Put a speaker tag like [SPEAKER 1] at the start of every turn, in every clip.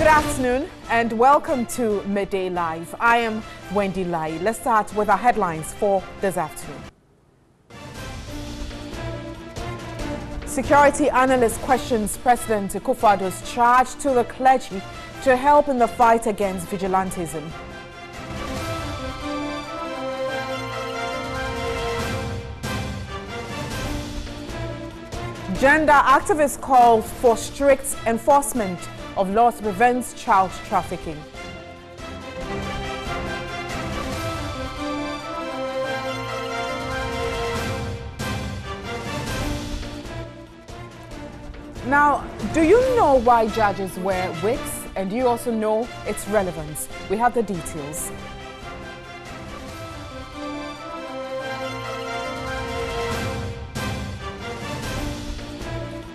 [SPEAKER 1] Good afternoon and welcome to Midday Live. I am Wendy Lai. Let's start with our headlines for this afternoon. Security analyst questions President Akufo-Addo's charge to the clergy to help in the fight against vigilantism. Gender activists call for strict enforcement of laws to prevent child trafficking. Now, do you know why judges wear wigs? And do you also know its relevance? We have the details.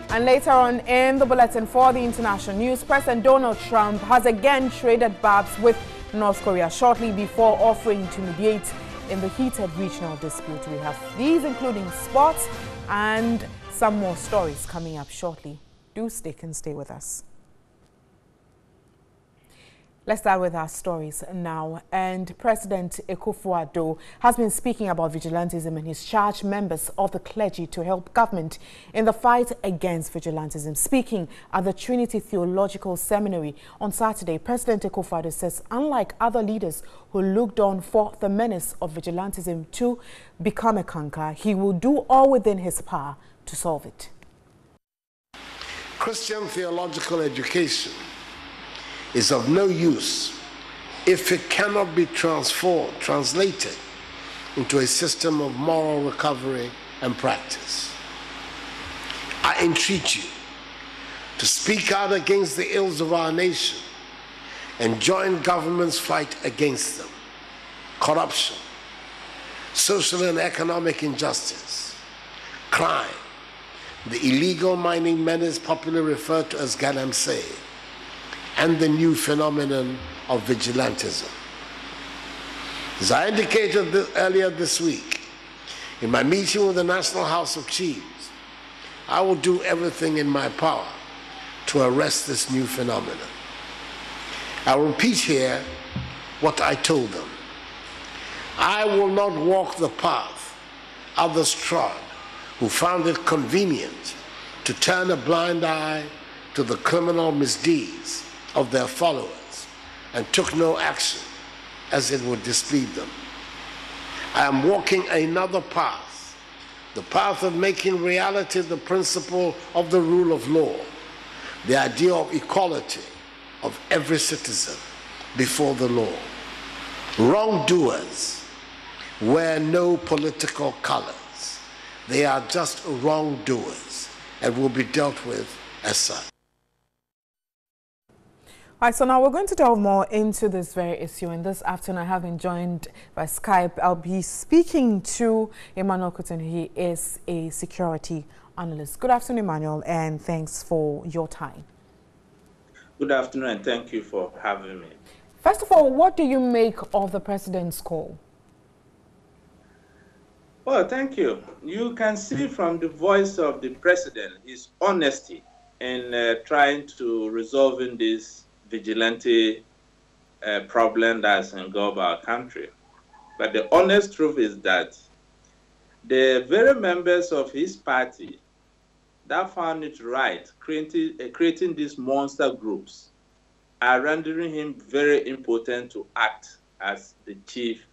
[SPEAKER 1] And later on in the bulletin for the international news, President Donald Trump has again traded barbs with North Korea shortly before offering to mediate in the heated regional dispute. We have these, including sports and some more stories coming up shortly. Do stick and stay with us. Let's start with our stories now. And President Akufo-Addo has been speaking about vigilantism and he's charged members of the clergy to help government in the fight against vigilantism. Speaking at the Trinity Theological Seminary on Saturday, President Akufo-Addo says unlike other leaders who looked on for the menace of vigilantism to become a canker, he will do all within his power to solve it.
[SPEAKER 2] Christian theological education is of no use if it cannot be translated into a system of moral recovery and practice. I entreat you to speak out against the ills of our nation and join government's fight against them. Corruption, social and economic injustice, crime, the illegal mining menace popularly referred to as galamsey, and the new phenomenon of vigilantism. As I indicated earlier this week, in my meeting with the National House of Chiefs, I will do everything in my power to arrest this new phenomenon. I will repeat here what I told them. I will not walk the path others trod who found it convenient to turn a blind eye to the criminal misdeeds of their followers and took no action as it would displease them. I am walking another path, the path of making reality the principle of the rule of law, the idea of equality of every citizen before the law. Wrongdoers wear no political colors. They are just wrongdoers and will be dealt with as such.
[SPEAKER 1] All right, so now we're going to delve more into this very issue. And this afternoon, I have been joined by Skype. I'll be speaking to Emmanuel Kutin. He is a security analyst. Good afternoon, Emmanuel, and thanks for your time.
[SPEAKER 3] Good afternoon, and thank you for having me.
[SPEAKER 1] First of all, what do you make of the president's call?
[SPEAKER 3] Well, thank you. You can see from the voice of the president his honesty in trying to resolving this vigilante problem that's engulfed our country. But the honest truth is that the very members of his party that found it right creating these monster groups are rendering him very impotent to act as the chief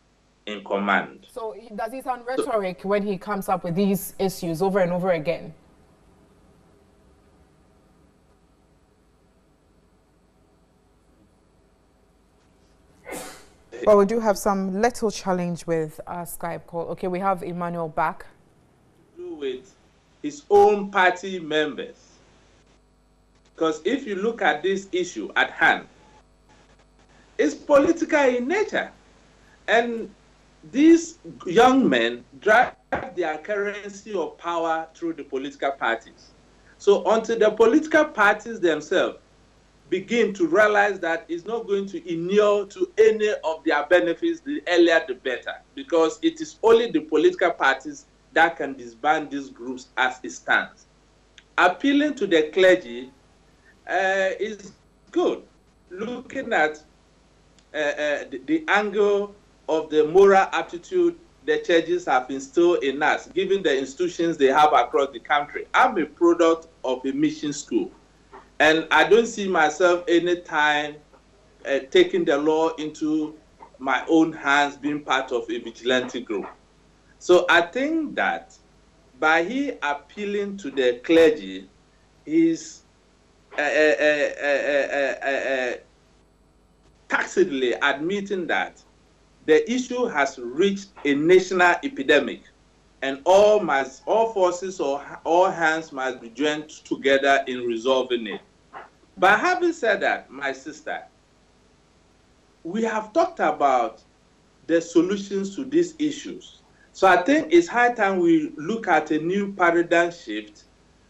[SPEAKER 3] in command.
[SPEAKER 1] So does he sound rhetoric when he comes up with these issues over and over again? Well, we do have some little challenge with our Skype call. Okay, we have Emmanuel back.
[SPEAKER 3] With his own party members. Because if you look at this issue at hand, it's political in nature. And these young men drive their currency of power through the political parties. So until the political parties themselves begin to realize that it's not going to inure to any of their benefits, the earlier the better, because it is only the political parties that can disband these groups as it stands. Appealing to the clergy is good. looking at the angle of the moral aptitude the churches have instilled in us, given the institutions they have across the country. I'm a product of a mission school, and I don't see myself any time taking the law into my own hands, being part of a vigilante group. So I think that by he appealing to the clergy, he's tacitly admitting that the issue has reached a national epidemic, and all forces or all hands must be joined together in resolving it. But having said that, my sister, we have talked about the solutions to these issues. So I think it's high time we look at a new paradigm shift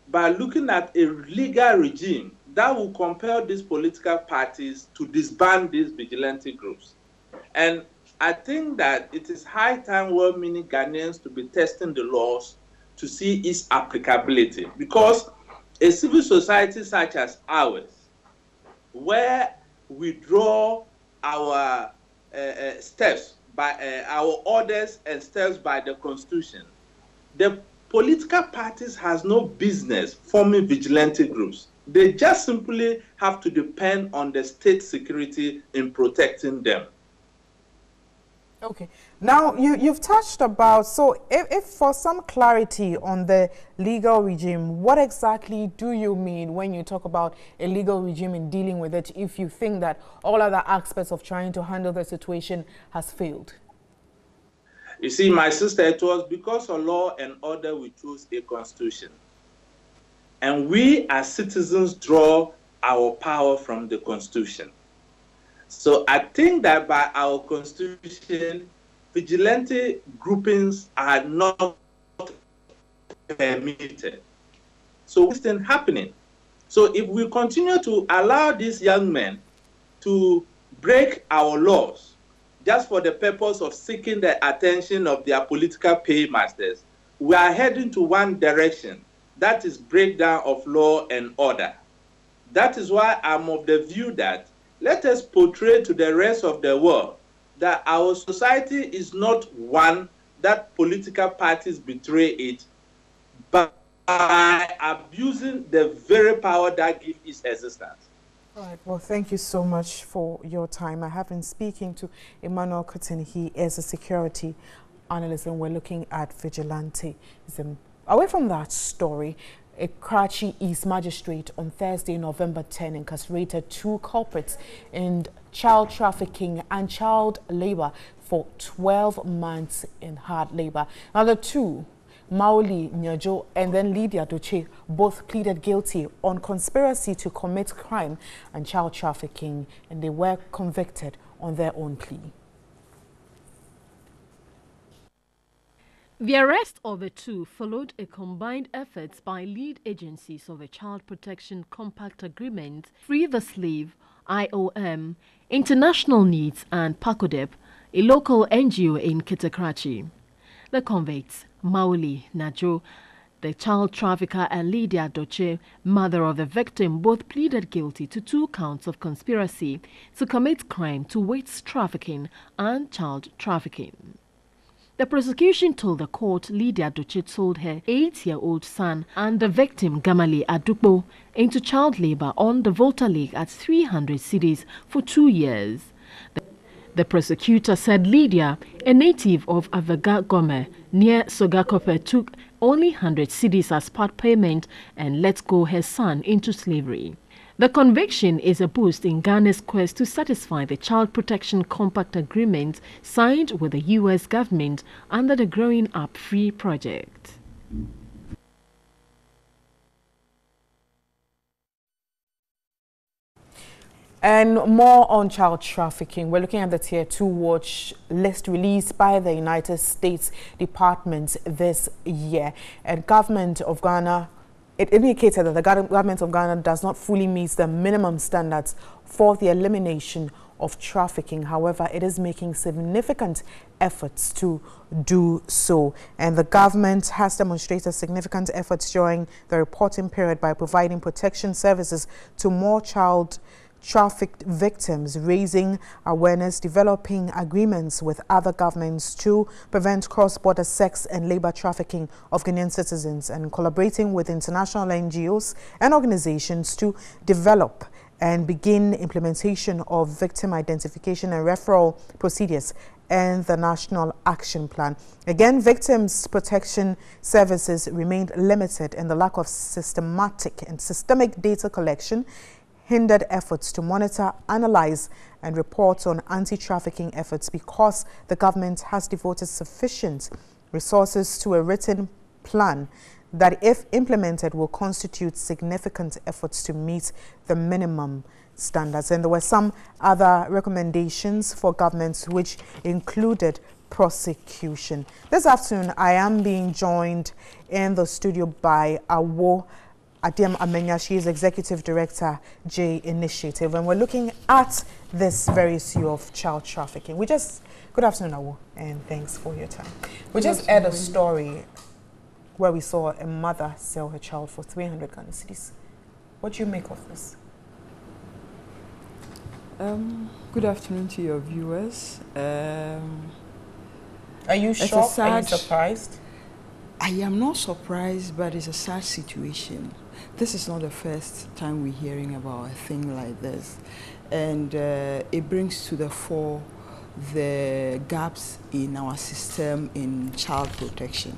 [SPEAKER 3] by looking at a legal regime that will compel these political parties to disband these vigilante groups. And I think that it is high time well-meaning Ghanaians to be testing the laws to see its applicability. Because a civil society such as ours, where we draw our steps by our orders and steps by the Constitution, the political parties has no business forming vigilante groups. They just simply have to depend on the state security in protecting them.
[SPEAKER 1] Okay. Now, you've touched about, so if for some clarity on the legal regime, what exactly do you mean when you talk about a legal regime in dealing with it, if you think that all other aspects of trying to handle the situation has failed?
[SPEAKER 3] You see, my sister, it was because of law and order we chose a constitution. And we as citizens draw our power from the constitution. So I think that by our constitution, vigilante groupings are not permitted. So what's then happening? So if we continue to allow these young men to break our laws just for the purpose of seeking the attention of their political paymasters, we are heading to one direction, that is breakdown of law and order. That is why I'm of the view that let us portray to the rest of the world that our society is not one that political parties betray it, but by abusing the very power that gives its existence.
[SPEAKER 1] All right. Well, thank you so much for your time. I have been speaking to Emmanuel Cotton. He is a security analyst, and we're looking at vigilantism. Away from that story, a Karachi East magistrate on Thursday, November 10, incarcerated 2 culprits in child trafficking and child labor for 12 months in hard labor. Now, the 2, Maoli Nyajo and then Lydia Doche, both pleaded guilty on conspiracy to commit crime and child trafficking, and they were convicted on their own plea.
[SPEAKER 4] The arrest of the 2 followed a combined effort by lead agencies of the Child Protection Compact Agreement, Free the Slave, IOM, International Needs and PACODEP, a local NGO in Karachi. The convicts, Maoli Najo, the child trafficker, and Lydia Doche, mother of the victim, both pleaded guilty to 2 counts of conspiracy to commit crime to wage trafficking and child trafficking. The prosecution told the court Lydia Doche sold her 8-year-old son and the victim Gamali Adukbo into child labor on the Volta Lake at 300 cedis for 2 years. The prosecutor said Lydia, a native of Avaga Gome near Sogakope, took only 100 cedis as part payment and let go her son into slavery. The conviction is a boost in Ghana's quest to satisfy the Child Protection Compact Agreement signed with the U.S. government under the Growing Up Free project.
[SPEAKER 1] And more on child trafficking. We're looking at the Tier 2 watch list released by the United States Department this year. And government of Ghana, it indicated that the government of Ghana does not fully meet the minimum standards for the elimination of trafficking. However, it is making significant efforts to do so. And the government has demonstrated significant efforts during the reporting period by providing protection services to more child trafficked victims, raising awareness, developing agreements with other governments to prevent cross-border sex and labor trafficking of Ghanaian citizens, and collaborating with international NGOs and organizations to develop and begin implementation of victim identification and referral procedures and the National Action Plan. Again, victims' protection services remained limited, and the lack of systemic data collection hindered efforts to monitor, analyze, and report on anti-trafficking efforts, because the government has devoted sufficient resources to a written plan that, if implemented, will constitute significant efforts to meet the minimum standards. And there were some other recommendations for governments which included prosecution. This afternoon, I am being joined in the studio by Awo Adem Amenya. She is Executive Director, J Initiative, and we're looking at this very issue of child trafficking. Good afternoon, Awo, and thanks for your time. We just heard a story where we saw a mother sell her child for 300 Ghana cedis. What do you make of this?
[SPEAKER 5] Good afternoon to your viewers.
[SPEAKER 1] Are you shocked? Are you surprised?
[SPEAKER 5] I am not surprised, but it's a sad situation. This is not the first time we're hearing about a thing like this. And it brings to the fore the gaps in our system in child protection.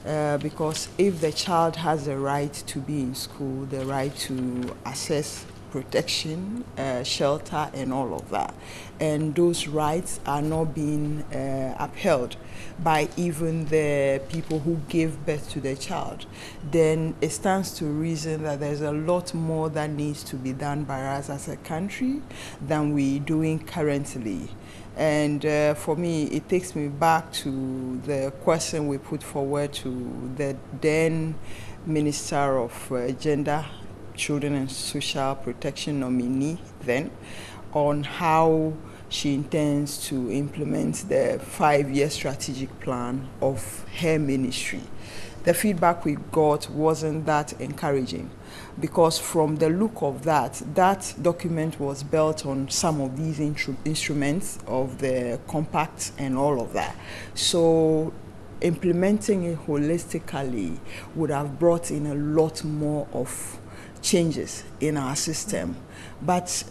[SPEAKER 5] Because if the child has the right to be in school, the right to access protection, shelter, and all of that, and those rights are not being upheld by even the people who gave birth to the child, then it stands to reason that there's a lot more that needs to be done by us as a country than we're doing currently. And for me, it takes me back to the question we put forward to the then Minister of Gender, Children and Social Protection nominee then, on how she intends to implement the 5-year strategic plan of her ministry. The feedback we got wasn't that encouraging, because from the look of that document was built on some of these instruments of the compact and all of that. So implementing it holistically would have brought in a lot more of changes in our system, but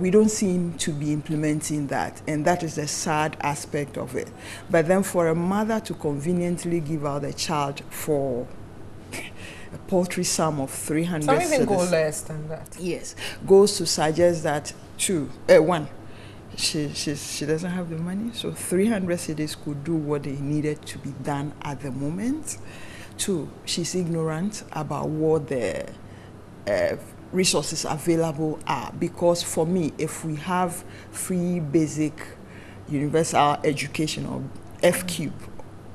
[SPEAKER 5] we don't seem to be implementing that, and that is the sad aspect of it. But then for a mother to conveniently give out a child for a paltry sum of 300
[SPEAKER 1] some even go less than that.
[SPEAKER 5] Yes, goes to suggest that one, she doesn't have the money, so 300 cedis could do what they needed to be done at the moment. 2, she's ignorant about what the resources available are, because for me, if we have free basic universal education, or FQ,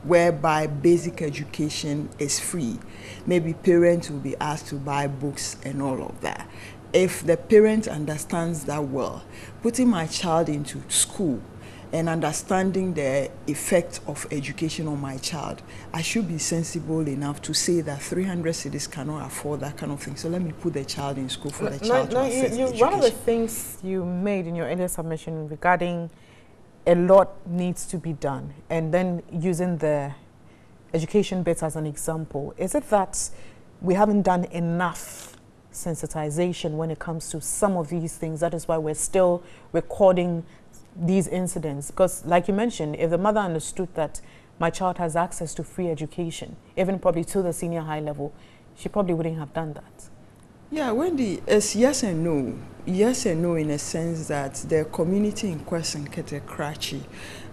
[SPEAKER 5] whereby basic education is free, maybe parents will be asked to buy books and all of that. If the parent understands that well, putting my child into school and understanding the effect of education on my child, I should be sensible enough to say that 300 cedis cannot afford that kind of thing. So let me put the child in school for the child to access education.
[SPEAKER 1] One of the things you made in your earlier submission regarding a lot needs to be done, and then using the education bit as an example, is it that we haven't done enough sensitization when it comes to some of these things? That is why we're still recording these incidents, because like you mentioned, if the mother understood that my child has access to free education, even probably to the senior high level, she probably wouldn't have done that.
[SPEAKER 5] Yeah, Wendy, it's yes and no. Yes and no in a sense that the community in question, Kete Krachi,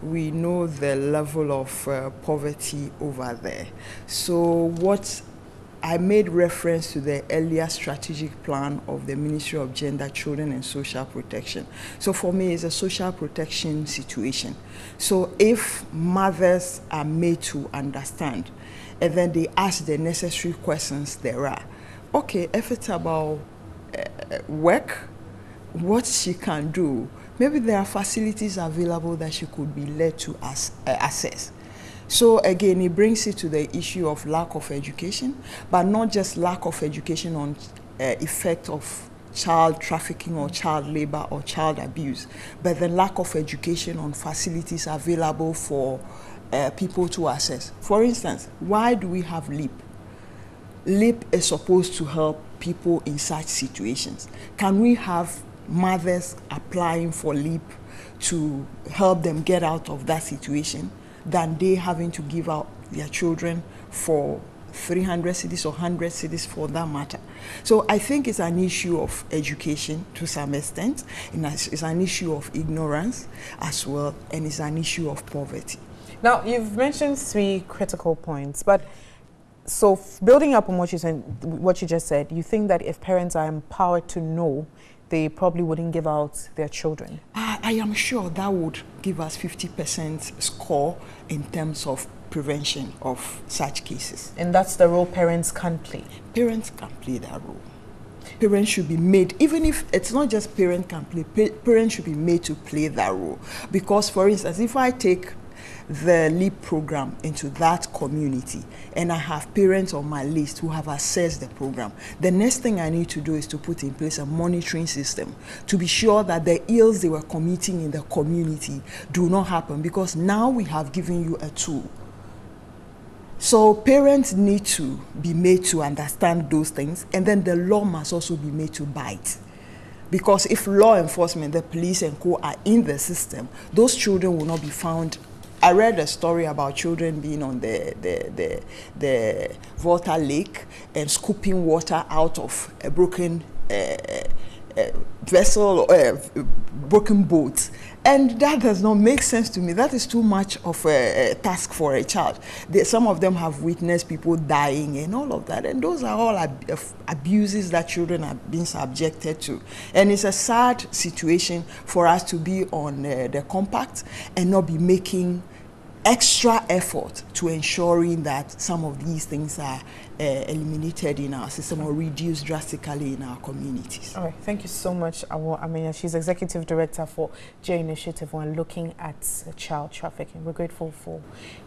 [SPEAKER 5] we know the level of poverty over there. So what I made reference to the earlier strategic plan of the Ministry of Gender, Children and Social Protection. So for me, it's a social protection situation. So if mothers are made to understand, and then they ask the necessary questions there are, okay, if it's about work, what she can do, maybe there are facilities available that she could be led to access. So again, it brings it to the issue of lack of education, but not just lack of education on effect of child trafficking or child labor or child abuse, but the lack of education on facilities available for people to access. For instance, why do we have LEAP? LEAP is supposed to help people in such situations. Can we have mothers applying for LEAP to help them get out of that situation than they having to give out their children for 300 cedis or 100 cedis for that matter? So I think it's an issue of education to some extent, and it's an issue of ignorance as well, and it's an issue of poverty.
[SPEAKER 1] Now, you've mentioned 3 critical points, but so building up on what you just said, you think that if parents are empowered to know, they probably wouldn't give out their children?
[SPEAKER 5] I am sure that would give us 50% score in terms of prevention of such cases.
[SPEAKER 1] And that's the role parents can play?
[SPEAKER 5] Parents can play that role. Parents should be made, even if it's not just parents can play, parents should be made to play that role. Because, for instance, if I take the LEAP program into that community and I have parents on my list who have accessed the program, the next thing I need to do is to put in place a monitoring system to be sure that the ills they were committing in the community do not happen, because now we have given you a tool. So parents need to be made to understand those things, and then the law must also be made to bite. Because if law enforcement, the police and co are in the system, those children will not be found. I read a story about children being on the Volta Lake and scooping water out of a broken vessel, broken boat. And that does not make sense to me. That is too much of a task for a child. Some of them have witnessed people dying and all of that. And those are all abuses that children are being subjected to. And it's a sad situation for us to be on the compact and not be making extra effort to ensuring that some of these things are eliminated in our system or reduced drastically in our communities.
[SPEAKER 1] All right, thank you so much, Awo Amenya. She's Executive Director for J Initiative when looking at child trafficking. We're grateful for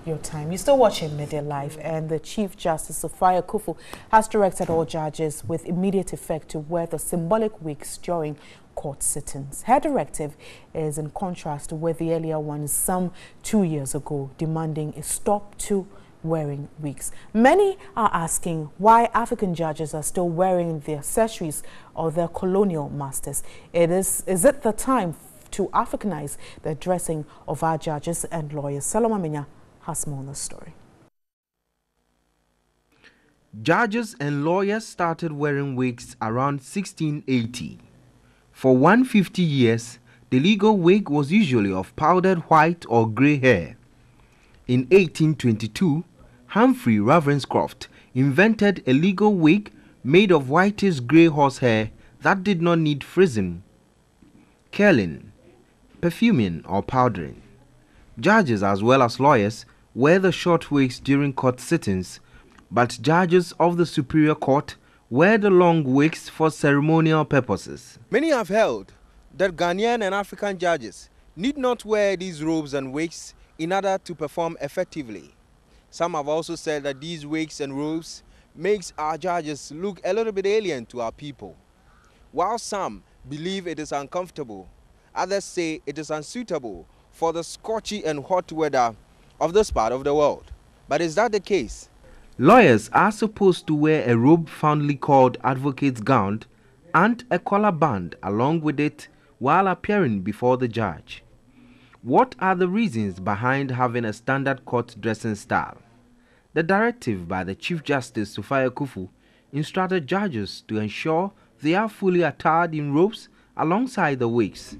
[SPEAKER 1] your time. You're still watching Media Live, and the Chief Justice, Sophia Kufu, has directed all judges with immediate effect to wear the symbolic wigs during court sittings. Her directive is in contrast with the earlier one some 2 years ago, demanding a stop to wearing wigs. Many are asking why African judges are still wearing the accessories of their colonial masters. Is it the time to Africanize the dressing of our judges and lawyers? Saloma Menya has more on the story.
[SPEAKER 6] Judges and lawyers started wearing wigs around 1680. For 150 years, the legal wig was usually of powdered white or grey hair. In 1822, Humphrey Ravenscroft invented a legal wig made of whitish grey horsehair that did not need frizzing, curling, perfuming or powdering. Judges as well as lawyers wear the short wigs during court sittings, but judges of the Superior Court wear the long wigs for ceremonial purposes. Many have held that Ghanaian and African judges need not wear these robes and wigs in order to perform effectively. Some have also said that these wigs and robes makes our judges look a little bit alien to our people. While some believe it is uncomfortable, others say it is unsuitable for the scorchy and hot weather of this part of the world. But is that the case? Lawyers are supposed to wear a robe fondly called advocate's gown and a collar band along with it while appearing before the judge. What are the reasons behind having a standard court dressing style? The directive by the Chief Justice Sophia Kufu instructed judges to ensure they are fully attired in robes alongside the wigs.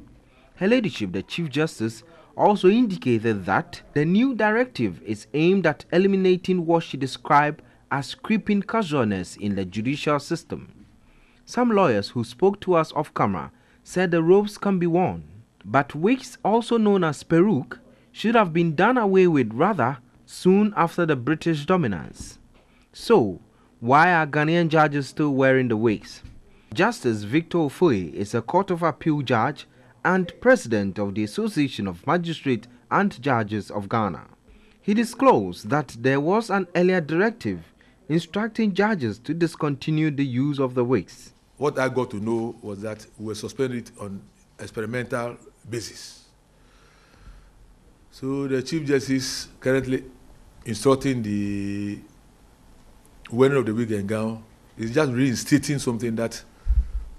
[SPEAKER 6] Her Ladyship, the Chief Justice, also indicated that the new directive is aimed at eliminating what she described as creeping casualness in the judicial system. Some lawyers who spoke to us off camera said the robes can be worn, but wigs, also known as peruke, should have been done away with rather soon after the British dominance. So, why are Ghanaian judges still wearing the wigs? Justice Victor Ofoe is a Court of Appeal judge and President of the Association of Magistrates and Judges of Ghana. He disclosed that there was an earlier directive instructing judges to discontinue the use of the wigs.
[SPEAKER 7] what I got to know was that we were suspended on experimental basis. So the Chief Justice currently instructing the wearing of the wig and gown is just reinstating something that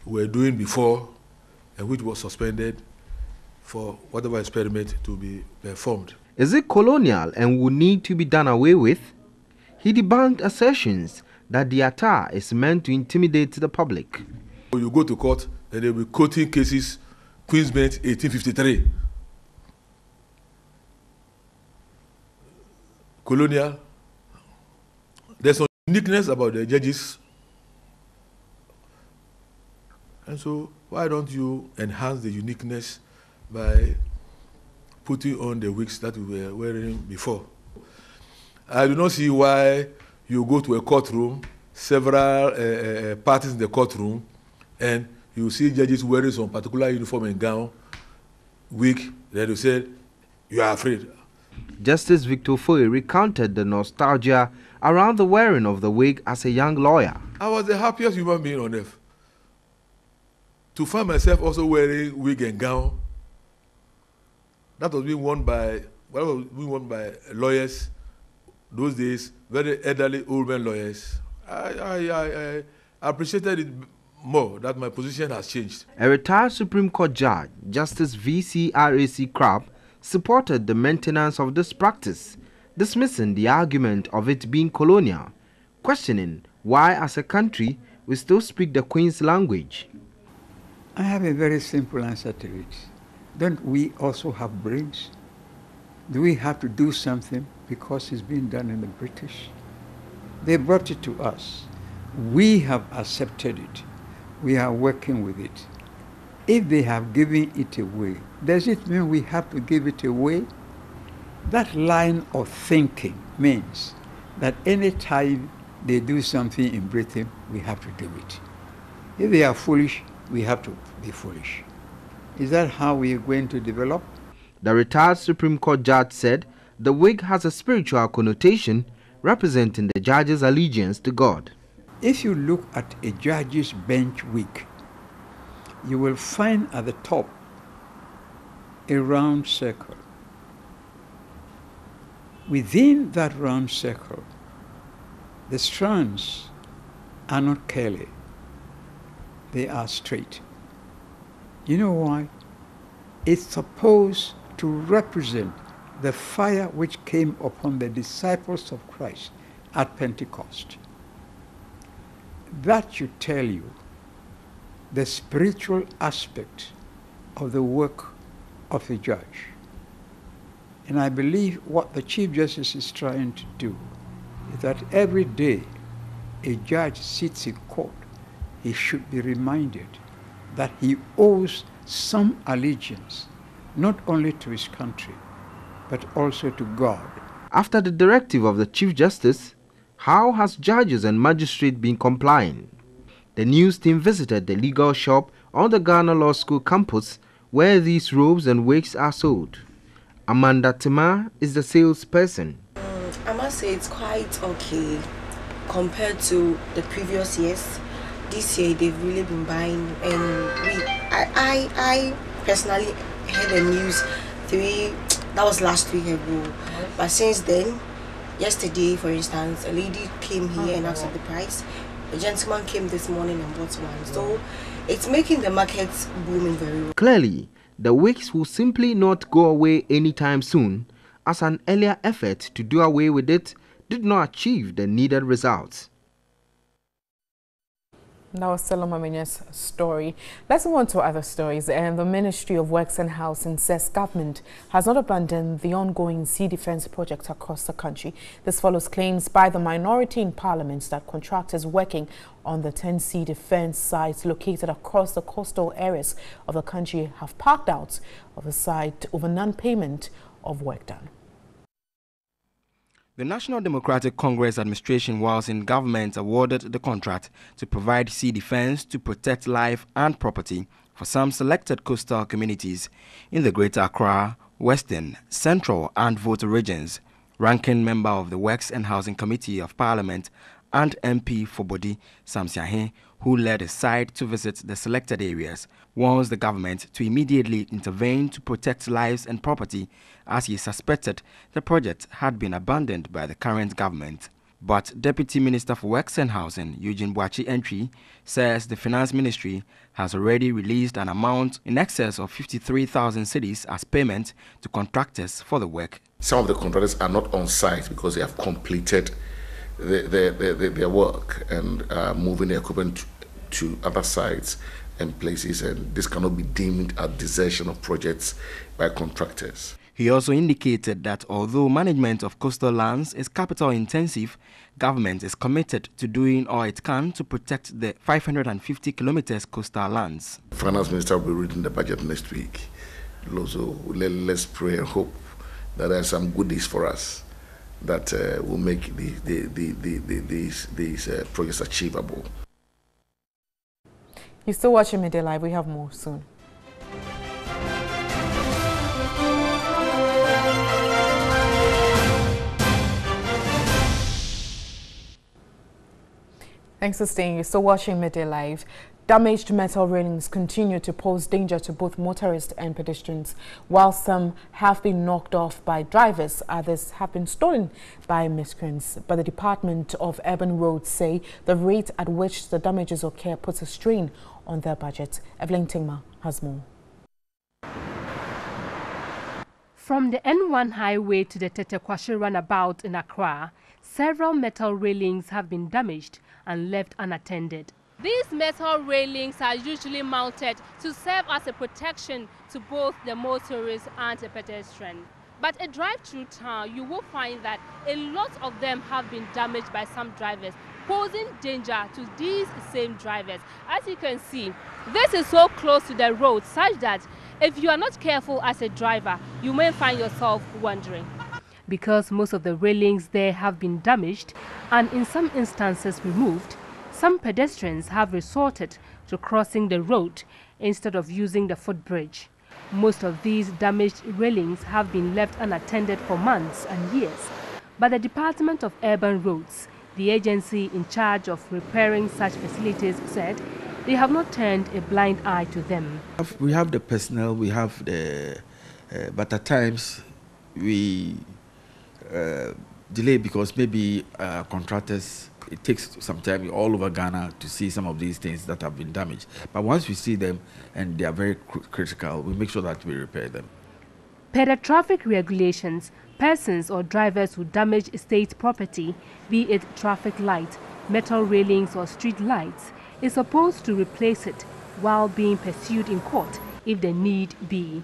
[SPEAKER 7] we were doing before and which was suspended for whatever experiment to be performed.
[SPEAKER 6] Is it colonial and would need to be done away with? He debunked assertions that the attire is meant to intimidate the public.
[SPEAKER 7] You go to court and they'll be quoting cases, Queen's Bench 1853. Colonial. There's some uniqueness about the judges. And so why don't you enhance the uniqueness by putting on the wigs that we were wearing before? I do not see why you go to a courtroom, several parties in the courtroom, and you see judges wearing some particular uniform and gown, wig, then you say, you are afraid.
[SPEAKER 6] Justice Victor Foy recounted the nostalgia around the wearing of the wig as a young lawyer.
[SPEAKER 7] I was the happiest human being on earth. To find myself also wearing wig and gown, that was being worn by lawyers those days, very elderly old men lawyers. I appreciated it more that my position has changed.
[SPEAKER 6] A retired Supreme Court judge, Justice V.C.R.A.C. Crabb, supported the maintenance of this practice, dismissing the argument of it being colonial, questioning why as a country we still speak the Queen's language.
[SPEAKER 8] I have a very simple answer to it. Don't we also have brains? Do we have to do something because it's being done in the British? They brought it to us. We have accepted it. We are working with it. If they have given it away, does it mean we have to give it away? That line of thinking means that any time they do something in Britain, we have to do it. If they are foolish, we have to be foolish. Is that how we are going to develop?
[SPEAKER 6] The retired Supreme Court judge said the wig has a spiritual connotation representing the judge's allegiance to God.
[SPEAKER 8] If you look at a judge's bench wig, you will find at the top a round circle. Within that round circle, the strands are not curly, they are straight. You know why? It's supposed to represent the fire which came upon the disciples of Christ at Pentecost. That should tell you the spiritual aspect of the work of a judge. And I believe what the Chief Justice is trying to do is that every day a judge sits in court, he should be reminded that he owes some allegiance, not only to his country, but also to God.
[SPEAKER 6] After the directive of the Chief Justice, how has judges and magistrates been complying? The news team visited the legal shop on the Ghana Law School campus where these robes and wigs are sold. Amanda Tima is the salesperson.
[SPEAKER 9] I must say it's quite okay compared to the previous years. This year they've really been buying, and I personally heard the news that was last week ago. But since then, yesterday for instance, a lady came here and asked for the price. A gentleman came this morning and bought one. So it's making the market booming very well.
[SPEAKER 6] Clearly, the wigs will simply not go away anytime soon, as an earlier effort to do away with it did not achieve the needed results.
[SPEAKER 1] That was Saloma Menya's story. Let's move on to other stories. And the Ministry of Works and Housing says government has not abandoned the ongoing sea defense project across the country. This follows claims by the minority in Parliament that contractors working on the 10 sea defense sites located across the coastal areas of the country have parked out of the site over non-payment of work done.
[SPEAKER 10] The National Democratic Congress administration, whilst in government, awarded the contract to provide sea defense to protect life and property for some selected coastal communities in the Greater Accra, Western, Central and Volta regions. Ranking member of the Works and Housing Committee of Parliament, and MP for Bodi, Sam Siahe, who led a side to visit the selected areas, warns the government to immediately intervene to protect lives and property, as he suspected the project had been abandoned by the current government. But Deputy Minister for Works and Housing, Eugene Boachi Entry, says the Finance Ministry has already released an amount in excess of 53,000 cedis as payment to contractors for the work.
[SPEAKER 11] Some of the contractors are not on site because they have completed their work and moving the equipment to other sites and places, and this cannot be deemed a desertion of projects by contractors.
[SPEAKER 10] He also indicated that although management of coastal lands is capital intensive, government is committed to doing all it can to protect the 550 kilometers coastal lands.
[SPEAKER 11] The Finance Minister will be reading the budget next week. So let's pray and hope that there are some goodies for us that will make these projects achievable.
[SPEAKER 1] You're still watching Midday Live. We have more soon. Thanks for staying. You're still watching Midday Live. Damaged metal railings continue to pose danger to both motorists and pedestrians. While some have been knocked off by drivers, others have been stolen by miscreants. But the Department of Urban Roads say the rate at which the damages occur puts a strain on their budget. Evelyn Tingma has more.
[SPEAKER 12] From the N1 highway to the Tetekwashi runabout in Accra, several metal railings have been damaged and left unattended. These metal railings are usually mounted to serve as a protection to both the motorist and the pedestrian. But a drive-through town, you will find that a lot of them have been damaged by some drivers, posing danger to these same drivers. As you can see, this is so close to the road such that if you are not careful as a driver, you may find yourself wandering. Because most of the railings there have been damaged and in some instances removed, some pedestrians have resorted to crossing the road instead of using the footbridge. Most of these damaged railings have been left unattended for months and years. But the Department of Urban Roads, the agency in charge of repairing such facilities, said they have not turned a blind eye to them.
[SPEAKER 13] We have the personnel, we have the, but at times we delay because maybe contractors, it takes some time all over Ghana to see some of these things that have been damaged. But once we see them and they are very critical, we make sure that we repair them.
[SPEAKER 12] Per the traffic regulations, persons or drivers who damage state property, be it traffic light, metal railings or street lights, is supposed to replace it while being pursued in court if the need be.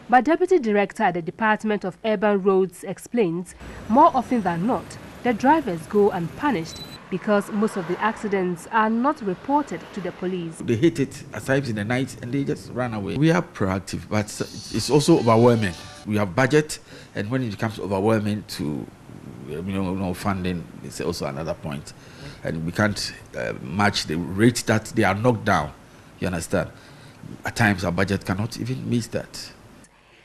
[SPEAKER 12] But Deputy Director at the Department of Urban Roads explains, more often than not, the drivers go unpunished because most of the accidents are not reported to the police.
[SPEAKER 13] They hit it at times in the night and they just run away. We are proactive, but it's also overwhelming. We have budget, and when it becomes overwhelming to funding, it's also another point. And we can't match the rate that they are knocked down. You understand? At times our budget cannot even meet that.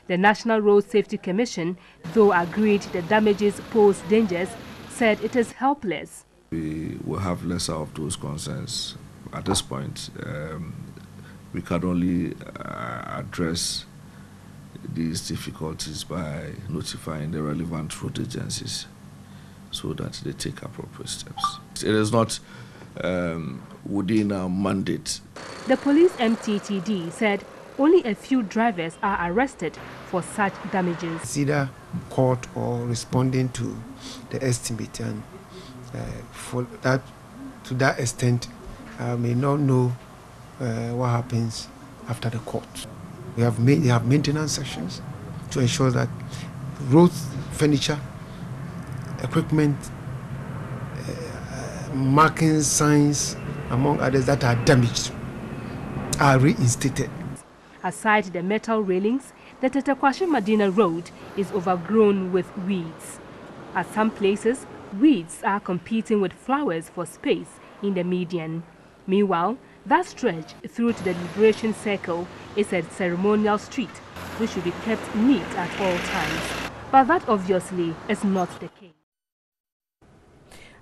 [SPEAKER 12] The National Road Safety Commission, though agreed the damages pose dangers, said it is helpless.
[SPEAKER 14] We will have lesser of those concerns. At this point, we can only address these difficulties by notifying the relevant road agencies so that they take appropriate steps. It is not within our mandate.
[SPEAKER 12] The police MTTD said only a few drivers are arrested for such damages.
[SPEAKER 15] It's either court or responding to the estimate, and for that, to that extent, I may not know what happens after the court. They have maintenance sections to ensure that road furniture, equipment, marking signs, among others that are damaged, are reinstated.
[SPEAKER 12] Aside the metal railings, the Tetekwashi Medina Road is overgrown with weeds. At some places, weeds are competing with flowers for space in the median. Meanwhile, that stretch through to the Liberation Circle is a ceremonial street which should be kept neat at all times. But that obviously is not the case.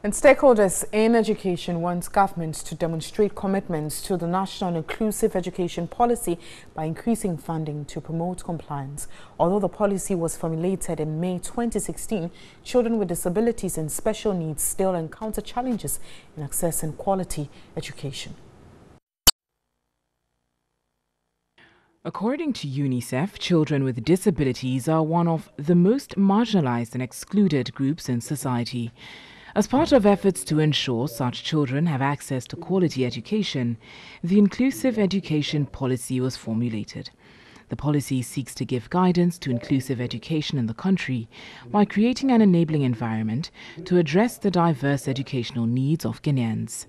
[SPEAKER 1] And stakeholders in education want government to demonstrate commitments to the National Inclusive Education Policy by increasing funding to promote compliance. Although the policy was formulated in May 2016, children with disabilities and special needs still encounter challenges in accessing quality education.
[SPEAKER 16] According to UNICEF, children with disabilities are one of the most marginalized and excluded groups in society. As part of efforts to ensure such children have access to quality education, the Inclusive Education Policy was formulated. The policy seeks to give guidance to inclusive education in the country by creating an enabling environment to address the diverse educational needs of Guineans.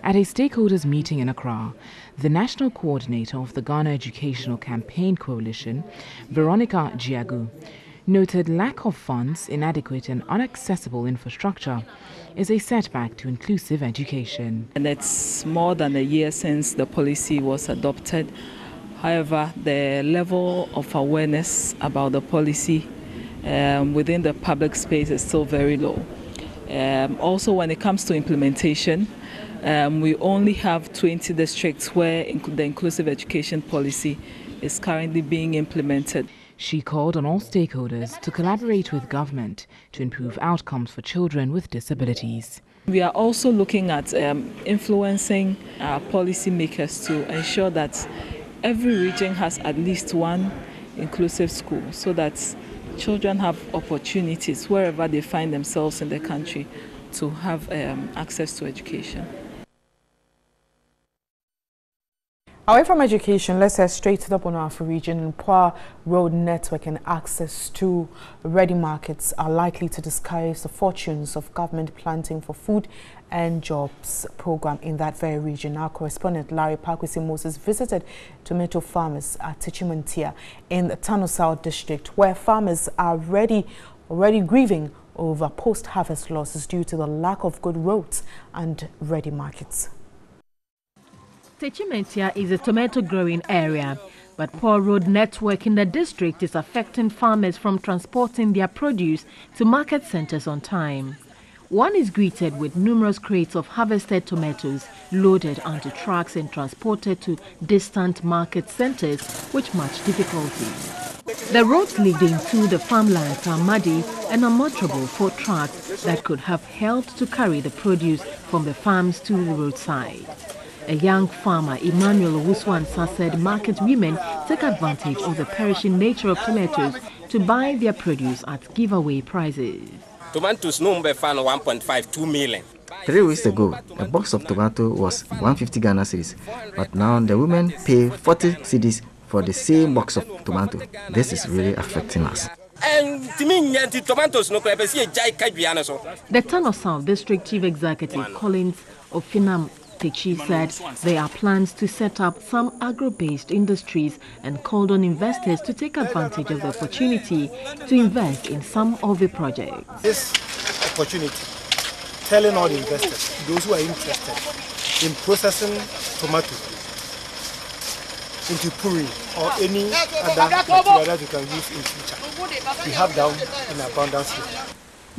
[SPEAKER 16] At a stakeholders meeting in Accra, the national coordinator of the Ghana Educational Campaign Coalition, Veronica Giagu, noted lack of funds, inadequate and inaccessible infrastructure is a setback to inclusive education.
[SPEAKER 17] And it's more than a year since the policy was adopted. However, the level of awareness about the policy within the public space is still very low. Also, when it comes to implementation, we only have 20 districts where the inclusive education policy is currently being implemented.
[SPEAKER 16] She called on all stakeholders to collaborate with government to improve outcomes for children with disabilities.
[SPEAKER 17] We are also looking at influencing our policymakers to ensure that every region has at least one inclusive school so that children have opportunities wherever they find themselves in the country to have access to education.
[SPEAKER 1] Away from education, let's head straight to the Bonafu region. And poor road network and access to ready markets are likely to discourage the fortunes of government planting for food and jobs program in that very region. Our correspondent Larry Pakwisi Moses visited tomato farmers at Tichimantia in the Tano South district, where farmers are already grieving over post-harvest losses due to the lack of good roads and ready markets.
[SPEAKER 4] Tichimantia is a tomato growing area, but poor road network in the district is affecting farmers from transporting their produce to market centers on time. One is greeted with numerous crates of harvested tomatoes loaded onto trucks and transported to distant market centers with much difficulty. The roads leading to the farmlands are muddy and unmotorable for trucks that could have helped to carry the produce from the farms to the roadside. A young farmer, Emmanuel Owuswansa, said market women take advantage of the perishing nature of tomatoes to buy their produce at giveaway prices.
[SPEAKER 18] Tomatoes number fan 1.52 million.
[SPEAKER 10] 3 weeks ago, a box of tomato was 150 Ghana cedis, but now the women pay 40 cedis for the same box of tomato. This is really affecting us.
[SPEAKER 4] The Tano South District Chief Executive Collins Ofinam Techi said there are plans to set up some agro-based industries and called on investors to take advantage of the opportunity to invest in some of the projects.
[SPEAKER 19] This opportunity, telling all the investors, those who are interested in processing tomato into puree or any other material that you can use in future, we have down in abundance here.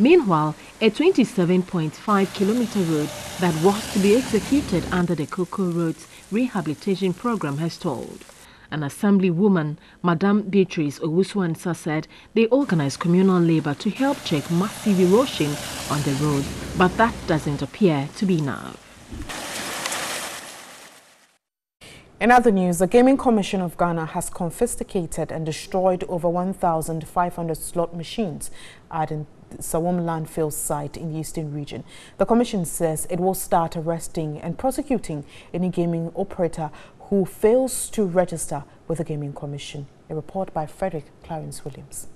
[SPEAKER 4] Meanwhile, a 27.5-kilometer road that was to be executed under the Cocoa Roads Rehabilitation Program has stalled. An assemblywoman, Madame Beatrice Owuswansa, said they organized communal labor to help check massive erosion on the road, but that doesn't appear to be enough.
[SPEAKER 1] In other news, the Gaming Commission of Ghana has confiscated and destroyed over 1,500 slot machines at the Sawam landfill site in the eastern region. The commission says it will start arresting and prosecuting any gaming operator who fails to register with the Gaming Commission. A report by Frederick Clarence Williams.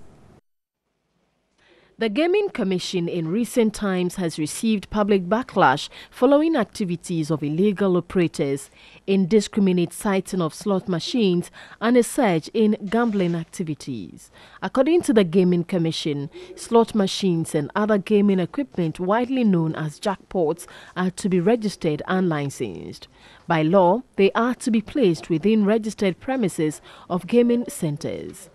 [SPEAKER 4] The Gaming Commission in recent times has received public backlash following activities of illegal operators, indiscriminate sighting of slot machines and a surge in gambling activities. According to the Gaming Commission, slot machines and other gaming equipment widely known as jackpots are to be registered and licensed. By law, they are to be placed within registered premises of gaming centers.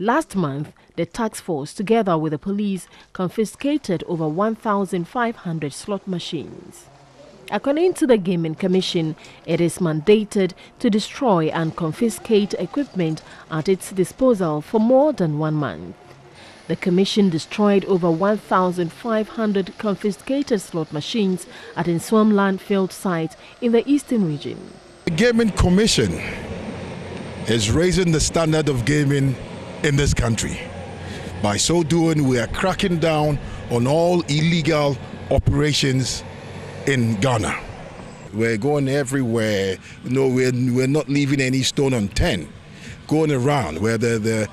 [SPEAKER 4] Last month, the task force, together with the police, confiscated over 1,500 slot machines. According to the Gaming Commission, it is mandated to destroy and confiscate equipment at its disposal for more than 1 month. The Commission destroyed over 1,500 confiscated slot machines at Nswam landfill site in the eastern region.
[SPEAKER 20] The Gaming Commission is raising the standard of gaming in this country. By so doing, we are cracking down on all illegal operations in Ghana. We're going everywhere. You know, we're not leaving any stone unturned. Going around where the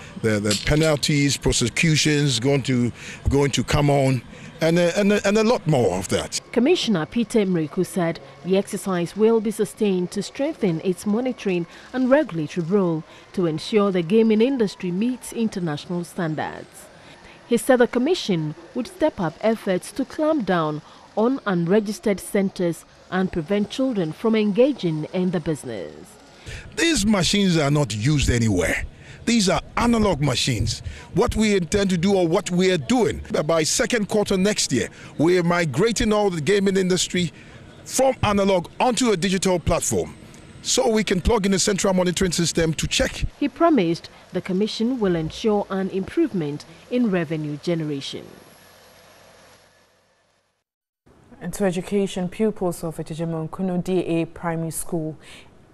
[SPEAKER 20] penalties, prosecutions going to come on, and a lot more of that.
[SPEAKER 4] Commissioner Peter Mriku said the exercise will be sustained to strengthen its monitoring and regulatory role to ensure the gaming industry meets international standards. He said the Commission would step up efforts to clamp down on unregistered centers and prevent children from engaging in the business.
[SPEAKER 20] These machines are not used anywhere. These are analog machines. What we intend to do, or what we are doing, by second quarter next year, we are migrating all the gaming industry from analog onto a digital platform, so we can plug in a central monitoring system to check.
[SPEAKER 4] He promised the Commission will ensure an improvement in revenue generation.
[SPEAKER 1] Into education, pupils of Ejijimonkuno DA Primary School,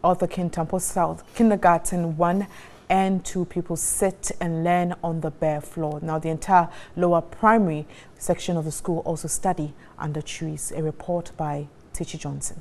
[SPEAKER 1] Arthur Kintampo South, Kindergarten 1 and 2 pupils sit and learn on the bare floor. Now, the entire lower primary section of the school also study under trees. A report by Tichi Johnson.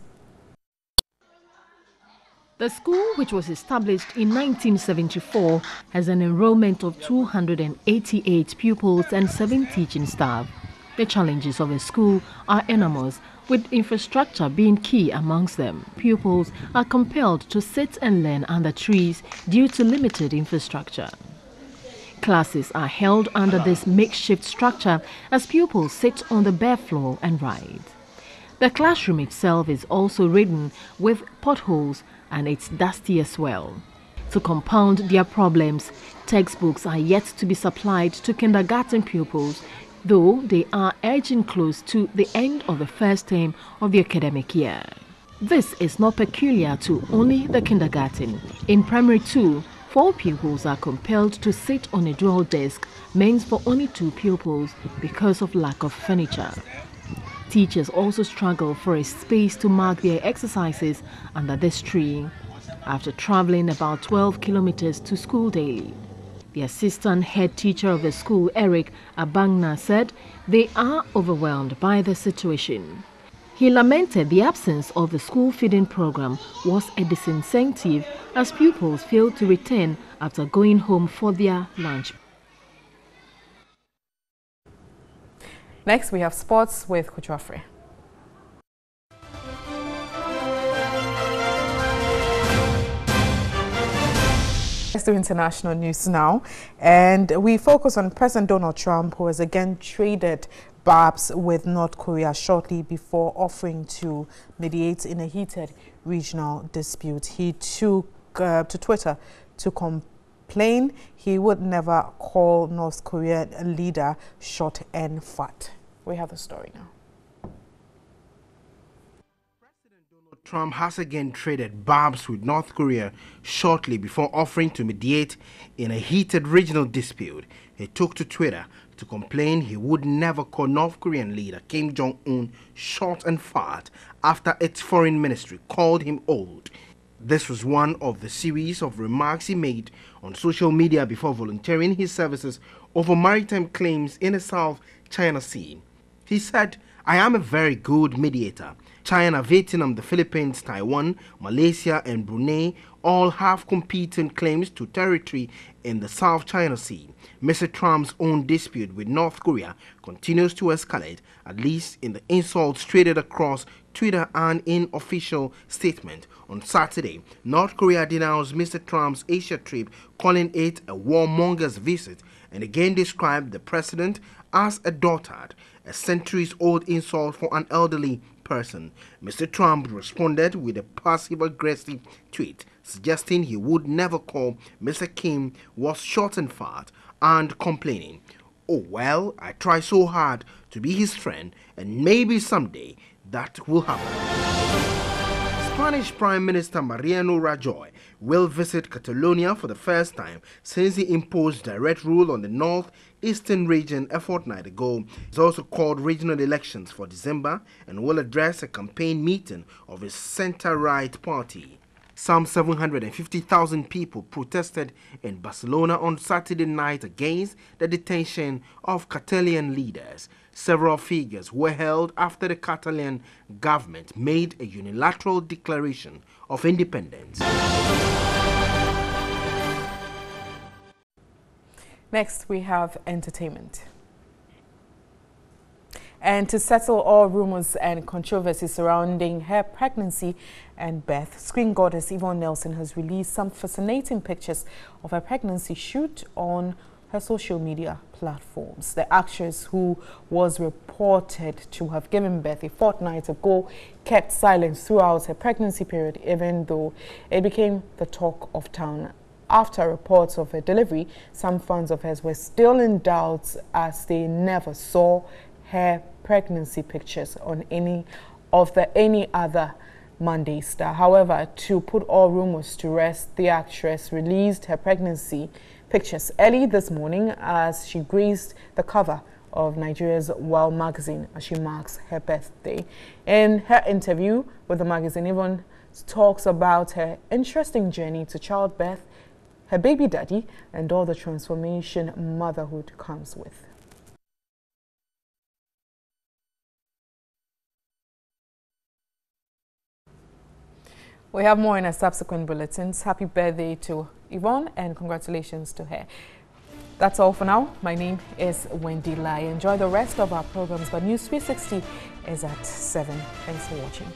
[SPEAKER 4] The school, which was established in 1974, has an enrollment of 288 pupils and 7 teaching staff. The challenges of the school are enormous, with infrastructure being key amongst them. Pupils are compelled to sit and learn under trees due to limited infrastructure. Classes are held under this makeshift structure as pupils sit on the bare floor and ride. The classroom itself is also ridden with potholes and it's dusty as well. To compound their problems, textbooks are yet to be supplied to kindergarten pupils, though they are edging close to the end of the first term of the academic year. This is not peculiar to only the kindergarten. In primary 2, 4 pupils are compelled to sit on a dual desk meant for only 2 pupils because of lack of furniture. Teachers also struggle for a space to mark their exercises under this tree after traveling about 12 kilometers to school daily. The assistant head teacher of the school, Eric Abangna, said they are overwhelmed by the situation. He lamented the absence of the school feeding program was a disincentive as pupils failed to return after going home for their lunch.
[SPEAKER 1] Next, we have sports with Kuchwafre. Let's do international news now, and we focus on President Donald Trump, who has again traded barbs with North Korea shortly before offering to mediate in a heated regional dispute. He took to Twitter to complain he would never call North Korean leader short and fat. We have the story now.
[SPEAKER 6] Trump has again traded barbs with North Korea shortly before offering to mediate in a heated regional dispute. He took to Twitter to complain he would never call North Korean leader Kim Jong-un short and fat after its foreign ministry called him old. This was one of the series of remarks he made on social media before volunteering his services over maritime claims in the South China Sea. He said, "I am a very good mediator. China, Vietnam, the Philippines, Taiwan, Malaysia and Brunei all have competing claims to territory in the South China Sea. Mr. Trump's own dispute with North Korea continues to escalate, at least in the insults traded across Twitter and in official statement. On Saturday, North Korea denounced Mr. Trump's Asia trip, calling it a warmonger's visit, and again described the president as a dotard, a centuries-old insult for an elderly person. Mr. Trump responded with a passive-aggressive tweet suggesting he would never call Mr. Kim was short and fat and complaining, "Oh well, I try so hard to be his friend and maybe someday that will happen." Spanish Prime Minister Mariano Rajoy will visit Catalonia for the first time since he imposed direct rule on the northeastern region a fortnight ago. He's also called regional elections for December and will address a campaign meeting of his centre-right party. Some 750,000 people protested in Barcelona on Saturday night against the detention of Catalan leaders. Several figures were held after the Catalan government made a unilateral declaration of independence.
[SPEAKER 1] Next, we have entertainment. And to settle all rumors and controversies surrounding her pregnancy and birth, screen goddess Yvonne Nelson has released some fascinating pictures of her pregnancy shoot on her social media platforms. The actress, who was reported to have given birth a fortnight ago, kept silence throughout her pregnancy period, even though it became the talk of town. After reports of her delivery, some fans of hers were still in doubt as they never saw her pregnancy pictures on any other Monday star. However, to put all rumors to rest, the actress released her pregnancy pictures early this morning as she graced the cover of Nigeria's Wow magazine as she marks her birthday. In her interview with the magazine, Yvonne talks about her interesting journey to childbirth, her baby daddy, and all the transformation motherhood comes with. We have more in our subsequent bulletins. Happy birthday to Yvonne and congratulations to her. That's all for now. My name is Wendy Lai. Enjoy the rest of our programs, but News 360 is at 7. Thanks for watching.